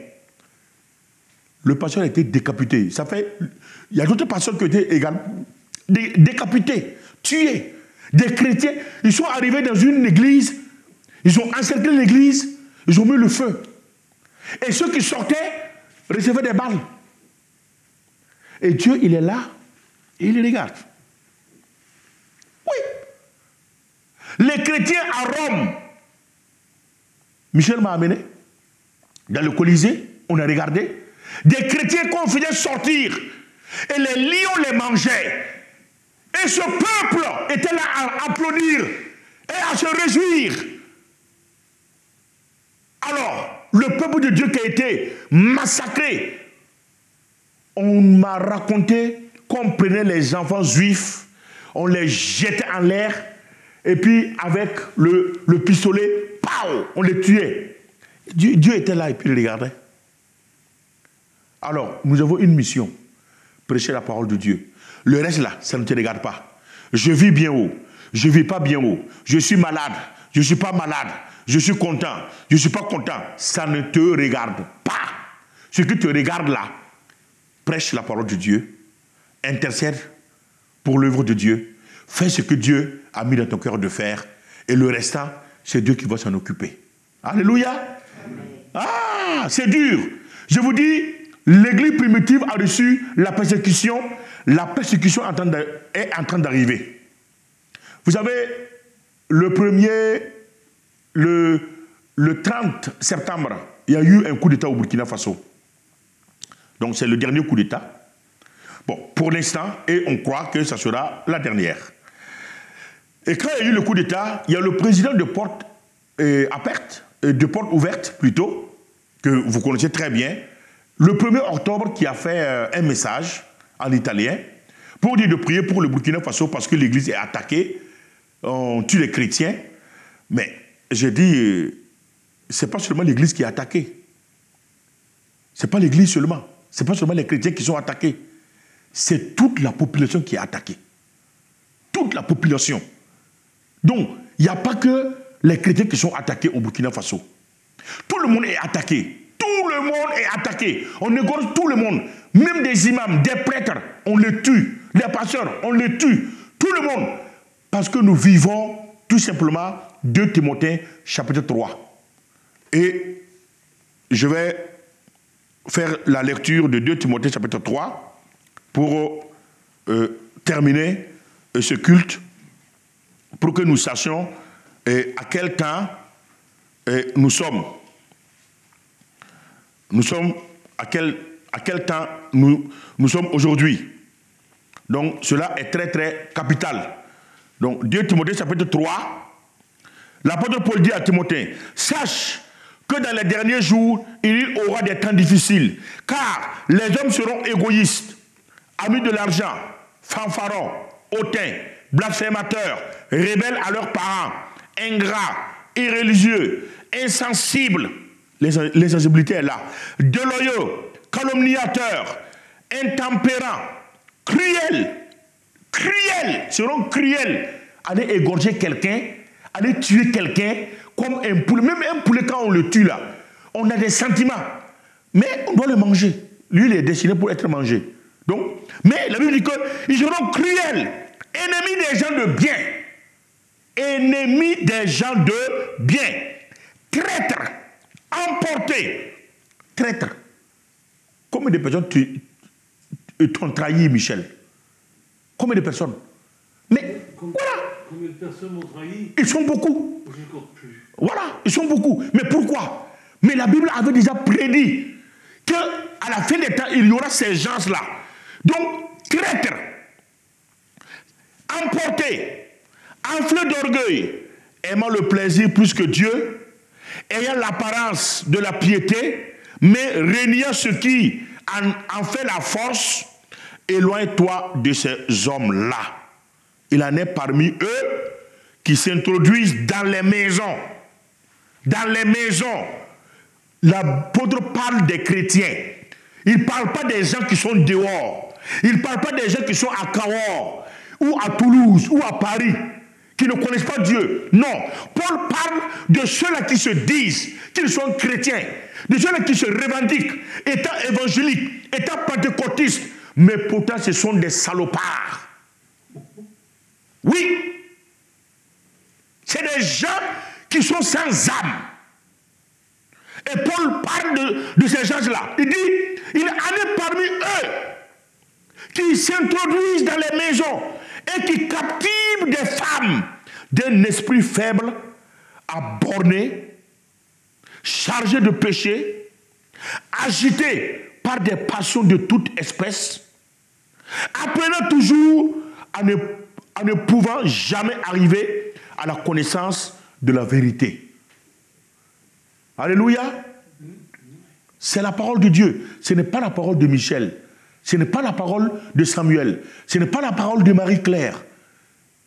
Le pasteur a été décapité. Ça fait, il y a d'autres pasteurs qui ont été également décapités, tués. Des chrétiens, ils sont arrivés dans une église, ils ont encerclé l'église, ils ont mis le feu. Et ceux qui sortaient recevaient des balles. Et Dieu, il est là et il les regarde. Oui. Les chrétiens à Rome, Michel m'a amené dans le Colisée, on a regardé. Des chrétiens qu'on faisait sortir Et les lions les mangeaient. Et ce peuple était là à applaudir et à se réjouir. Alors, le peuple de Dieu qui a été massacré, on m'a raconté qu'on prenait les enfants juifs, on les jetait en l'air, et puis avec le pistolet, pow, on les tuait. Dieu était là et puis il regardait. Alors, nous avons une mission, prêcher la parole de Dieu. Le reste là, ça ne te regarde pas. Je vis bien haut, je ne vis pas bien haut, je suis malade, je ne suis pas malade, je suis content, je ne suis pas content. Ça ne te regarde pas. Ce qui te regarde là, prêche la parole de Dieu, intercède pour l'œuvre de Dieu, fais ce que Dieu a mis dans ton cœur de faire, et le restant, c'est Dieu qui va s'en occuper. Alléluia. Amen. Ah, c'est dur. Je vous dis, l'église primitive a reçu la persécution. La persécution est en train d'arriver. Vous savez, le 30 septembre, il y a eu un coup d'État au Burkina Faso. Donc c'est le dernier coup d'État. Bon, pour l'instant, et on croit que ça sera la dernière. Et quand il y a eu le coup d'État, il y a le président de Porte Ouverte plutôt, que vous connaissez très bien, le 1er octobre, qui a fait un message en italien pour dire de prier pour le Burkina Faso parce que l'église est attaquée, on tue les chrétiens. Mais je dis, c'est pas seulement l'église qui est attaquée. C'est pas l'église seulement. C'est pas seulement les chrétiens qui sont attaqués. C'est toute la population qui est attaquée. Toute la population. Donc, il n'y a pas que les chrétiens qui sont attaqués au Burkina Faso. Tout le monde est attaqué. Tout le monde est attaqué. On égorge tout le monde. Même des imams, des prêtres, on les tue. Les pasteurs, on les tue. Tout le monde. Parce que nous vivons tout simplement 2 Timothée chapitre 3. Et je vais faire la lecture de 2 Timothée chapitre 3 pour terminer ce culte, pour que nous sachions à quel temps nous sommes. Nous sommes à quel temps nous sommes aujourd'hui. Donc cela est très très capital. Donc 2 Timothée chapitre 3, l'apôtre Paul dit à Timothée, sache que dans les derniers jours, il y aura des temps difficiles, car les hommes seront égoïstes, amis de l'argent, fanfarons, hautains, blasphémateurs, rebelles à leurs parents, ingrats, irréligieux, insensibles, l'insensibilité est là, déloyaux, calomniateurs, intempérants, cruels, seront cruels, aller égorger quelqu'un, aller tuer quelqu'un, comme un poulet. Même un poulet, quand on le tue là, on a des sentiments. Mais on doit le manger. Lui, il est destiné pour être mangé. Donc, mais la Bible dit qu'ils seront cruels, ennemis des gens de bien. Ennemis des gens de bien. Traîtres, emportés. Traîtres. Combien de personnes t'ont trahi, Michel? Combien de personnes? Mais voilà. Combien de personnes m'ont trahi? Ils sont beaucoup. Je ne compte plus. Voilà, ils sont beaucoup. Mais pourquoi? Mais la Bible avait déjà prédit qu'à la fin des temps, il y aura ces gens-là. Donc, traîtres, emportés, enflés d'orgueil, aimant le plaisir plus que Dieu, ayant l'apparence de la piété, mais régnant ce qui en fait la force, éloigne-toi de ces hommes-là. Il en est parmi eux qui s'introduisent dans les maisons. Dans les maisons, l'apôtre parle des chrétiens. Il ne parle pas des gens qui sont dehors. Il ne parle pas des gens qui sont à Cahors, ou à Toulouse, ou à Paris, qui ne connaissent pas Dieu. Non. Paul parle de ceux-là qui se disent qu'ils sont chrétiens, de ceux-là qui se revendiquent, étant évangéliques, étant pentecôtistes, mais pourtant ce sont des salopards. Oui. C'est des gens qui sont sans âme. Et Paul parle de ces gens-là. Il dit, il en est parmi eux qui s'introduisent dans les maisons et qui captivent des femmes d'un esprit faible, borné, chargé de péché, agité par des passions de toute espèce. Apprenant toujours à ne pouvant jamais arriver à la connaissance de la vérité. Alléluia. C'est la parole de Dieu. Ce n'est pas la parole de Michel. Ce n'est pas la parole de Samuel. Ce n'est pas la parole de Marie-Claire.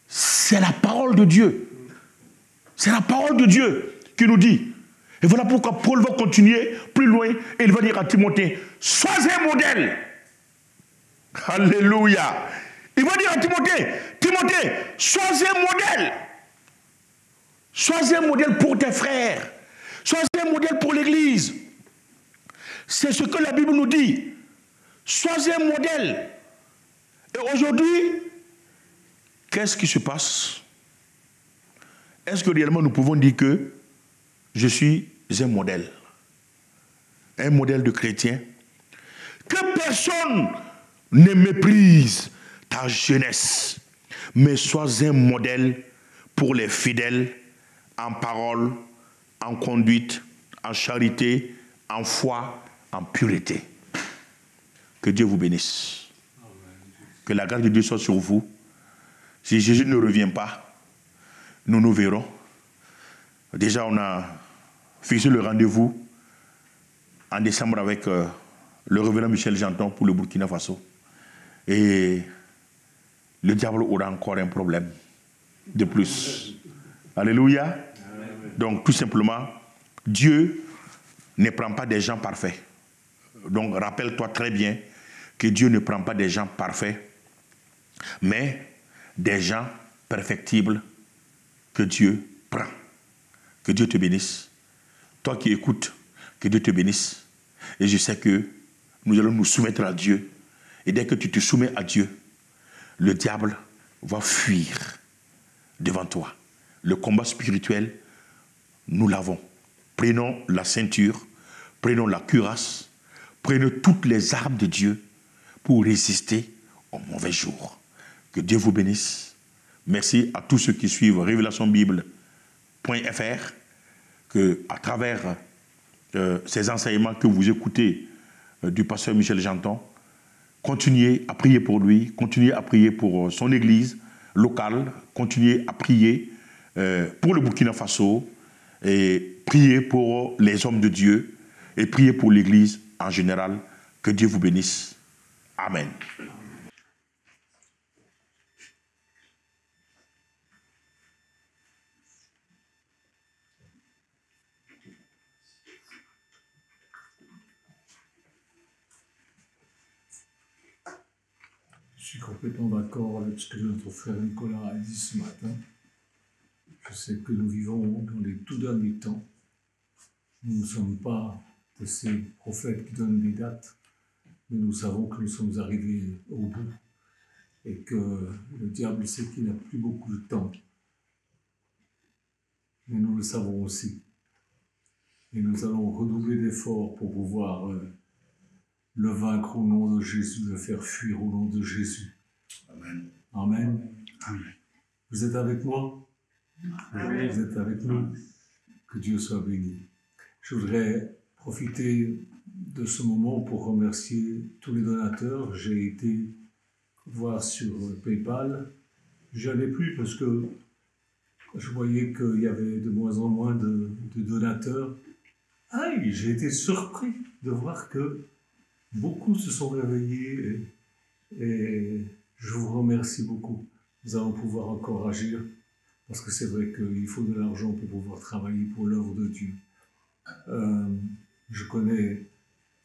C'est la parole de Dieu. C'est la parole de Dieu qui nous dit. Et voilà pourquoi Paul va continuer plus loin et il va dire à Timothée, sois un modèle. Alléluia. Il va dire à Timothée, Timothée, sois un modèle. Sois un modèle pour tes frères. Sois un modèle pour l'Église. C'est ce que la Bible nous dit. Sois un modèle. Et aujourd'hui, qu'est-ce qui se passe? Est-ce que réellement nous pouvons dire que je suis un modèle de chrétien? Que personne ne méprise ta jeunesse, mais sois un modèle pour les fidèles en parole, en conduite, en charité, en foi, en pureté. Que Dieu vous bénisse. Que la grâce de Dieu soit sur vous. Si Jésus ne revient pas, nous nous verrons. Déjà, on a fixé le rendez-vous en décembre avec le révérend Michel Janton pour le Burkina Faso. Et le diable aura encore un problème de plus. Alléluia. Donc, tout simplement, Dieu ne prend pas des gens parfaits. Donc, rappelle-toi très bien que Dieu ne prend pas des gens parfaits, mais des gens perfectibles que Dieu prend. Que Dieu te bénisse. Toi qui écoutes, que Dieu te bénisse. Et je sais que nous allons nous soumettre à Dieu. Et dès que tu te soumets à Dieu, le diable va fuir devant toi. Le combat spirituel, nous l'avons. Prenons la ceinture, prenons la cuirasse, prenons toutes les armes de Dieu pour résister aux mauvais jours. Que Dieu vous bénisse. Merci à tous ceux qui suivent révélationbible.fr, que à travers ces enseignements que vous écoutez du pasteur Michel Janton, continuez à prier pour lui, continuez à prier pour son église locale, continuez à prier pour le Burkina Faso, et priez pour les hommes de Dieu, et priez pour l'église en général. Que Dieu vous bénisse. Amen. Je suis complètement d'accord avec ce que notre frère Nicolas a dit ce matin. Je sais que nous vivons dans les tout derniers temps. Nous ne sommes pas de ces prophètes qui donnent des dates, mais nous savons que nous sommes arrivés au bout et que le diable sait qu'il n'a plus beaucoup de temps. Mais nous le savons aussi. Et nous allons redoubler d'efforts pour pouvoir le vaincre au nom de Jésus, le faire fuir au nom de Jésus. Amen. Amen. Amen. Vous êtes avec moi? Amen. Vous êtes avec nous? Que Dieu soit béni. Je voudrais profiter de ce moment pour remercier tous les donateurs. J'ai été voir sur PayPal. Je n'allais plus parce que je voyais qu'il y avait de moins en moins de donateurs. Ah oui, j'ai été surpris de voir que beaucoup se sont réveillés et je vous remercie beaucoup. Nous allons pouvoir encore agir parce que c'est vrai qu'il faut de l'argent pour pouvoir travailler pour l'œuvre de Dieu. Je connais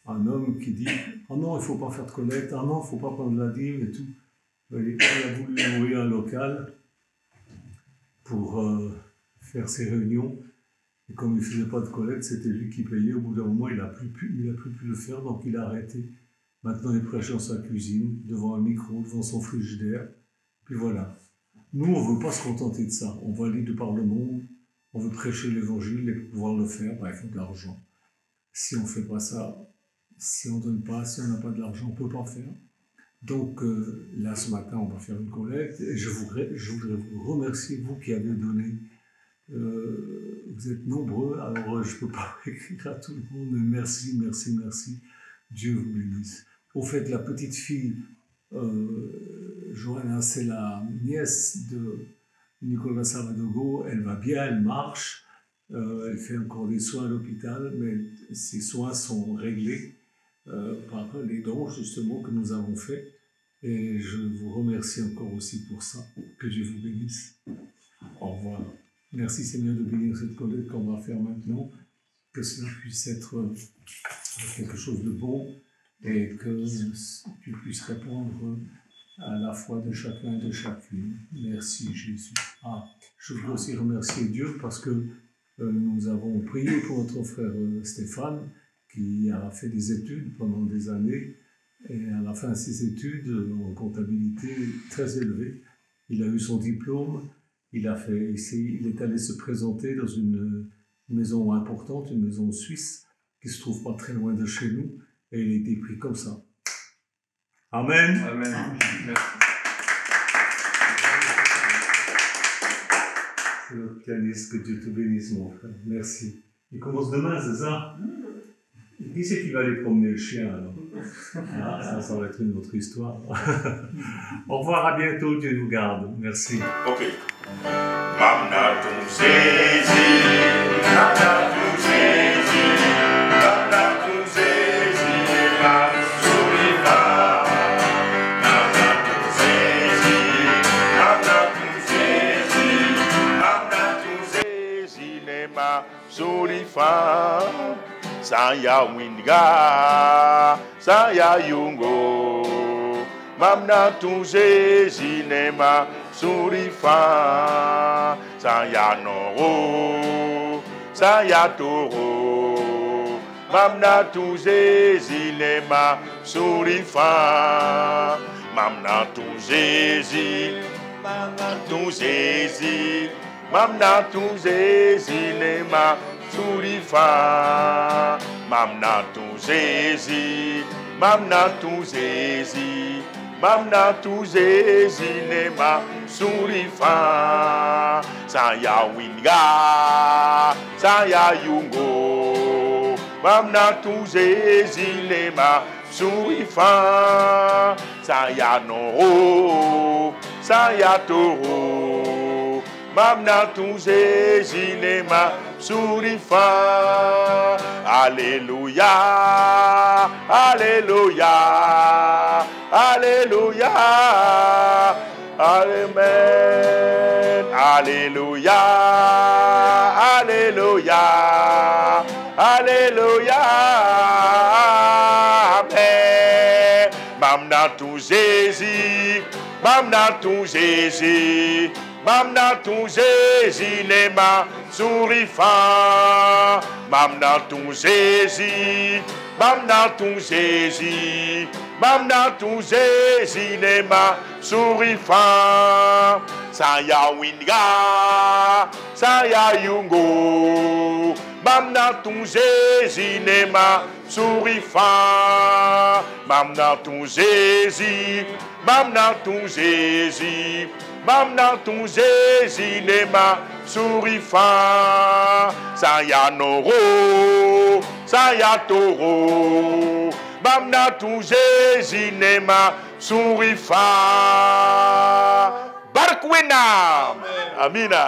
un homme qui dit « Ah non, il ne faut pas faire de collecte, ah non, il ne faut pas prendre la dîme et tout. » Il a voulu louer un local pour faire ses réunions. Et comme il ne faisait pas de collecte, c'était lui qui payait. Au bout d'un moment, il n'a plus pu le faire, donc il a arrêté. Maintenant, il prêche dans sa cuisine, devant un micro, devant son frigidaire. Puis voilà. Nous, on ne veut pas se contenter de ça. On va aller de par le monde, on veut prêcher l'évangile et pour pouvoir le faire, il faut de l'argent. Si on ne fait pas ça, si on ne donne pas, si on n'a pas de l'argent, on ne peut pas faire. Donc là, ce matin, on va faire une collecte. Et je voudrais vous remercier, vous qui avez donné. Vous êtes nombreux, alors je ne peux pas écrire à tout le monde, mais merci, merci, merci. Dieu vous bénisse. Au fait, la petite fille Johanna, c'est la nièce de Nicolas Savadogo. Elle va bien, elle marche. Elle fait encore des soins à l'hôpital, mais ses soins sont réglés par les dons justement que nous avons faits. Et je vous remercie encore aussi pour ça. Que Dieu vous bénisse. Au revoir. Merci Seigneur de bénir cette collecte qu'on va faire maintenant. Que cela puisse être quelque chose de bon et que tu puisses répondre à la foi de chacun et de chacune. Merci Jésus. Je veux aussi remercier Dieu parce que nous avons prié pour notre frère Stéphane qui a fait des études pendant des années et à la fin de ses études en comptabilité très élevée, il a eu son diplôme, il est allé se présenter dans une maison importante, une maison suisse qui se trouve pas très loin de chez nous et il a été pris comme ça. Amen. Amen. Merci. C'est notre pianiste, que Dieu te bénisse, mon frère. Merci. Il commence demain, c'est ça? Qui c'est qui va aller promener le chien, alors? Ça va être une autre histoire. Au revoir, à bientôt, Dieu nous garde. Merci. Ok. Mamna tum sezi, mamna tum sezi, mamna tum sezi, ma surifa. Mamna tum sezi, mamna tum sezi, mamna tum sezi, ma surifa. Saya winga, saya yungo. Mamna tum sezi, ma surifa. Saya noro, saya toro. Mamna tu zezi lema surifa. Mamna tu zezi, mamna tu zezi. Mamna tu zezi lema surifa. Mamna tu zezi, mamna tu zezi. Mamna tu zezi lema surifa. Saya winga, saya yungo. Mamna tu zezi lema surifa. Saya noro, saya toro. Mamna tu zezi lema surifa. Alléluia, Alléluia, Alléluia, Amen. Alléluia, Alléluia, Alléluia, Amen. Mamna tu Jésus, mamna tu Jésus. Mamna tu Jésus, lema surifa. Mamna tu Jésus, mamna tu Jésus. Mamna tu Jésus, lema surifa. Saya winga, saya yungo. Mamna tu Jésus, lema surifa. Mamna tu Jésus, mamna tu Jésus. Mamna tu Jésus lema surifa. Saya noro, saya toro. Mamna tu Jésus lema surifa. Barkwena. Amina.